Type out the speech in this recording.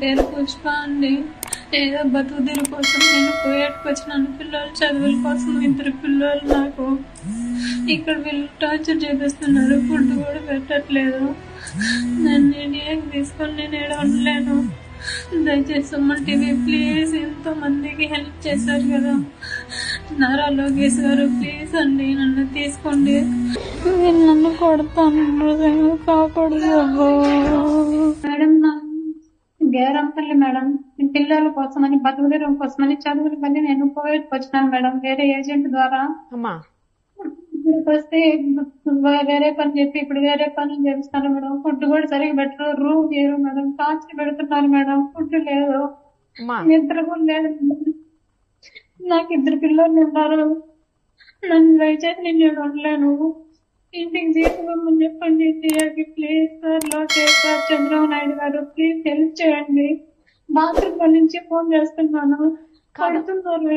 పేరు పుష్ప అండి. ఏదో బతుకుదెరు కోసం నేను కోయేట్కి వచ్చినాను. పిల్లలు చదువుల కోసం 2 పిల్లలు నాకు. ఇక్కడ వీళ్ళు టార్చర్ చేపిస్తున్నారు. ఫుడ్ కూడా పెట్టట్లేదు. నన్ను ఇండియాకి తీసుకొని నేను ఏడ ఉండలేను. దయచేసి సుమన్ టీవీ ప్లీజ్, ఎంతో మందికి హెల్ప్ చేశారు కదా నారా లోకేష్ గారు, ప్లీజ్ అండి నన్ను తీసుకోండి. వీళ్ళు నన్ను కొడతాను, కాపాడు మేడం. గేరంపల్లి మేడం, పిల్లల కోసమని బతుకుదెరువు కోసమని చదువులకని నేను కోవిడ్కి వచ్చినాను మేడం, వేరే ఏజెంట్ ద్వారా. ఇక్కడికి వస్తే వేరే పని చెప్పి ఇప్పుడు వేరే పనులు చేపిస్తాను మేడం. ఫుడ్ కూడా సరిగ్గా పెట్టరు, రూమ్ చేయరు మేడం, కాల్చి పెడుతున్నారు మేడం. ఫుడ్ లేదు, నిద్ర కూడా లేదు. నాకు 2 పిల్లలు ఉన్నారు. నన్ను దయచేసి నేను ఉండలేను. ఇంటికి తీసుకుపోమని చెప్పండి ఇండియాకి please sir. Lokesh sir, Chandrababu Naidu గారు ప్లీజ్ హెల్ప్ చేయండి. బాత్రూమ్ నుంచి ఫోన్ చేస్తున్నాను, పడుతున్నారు.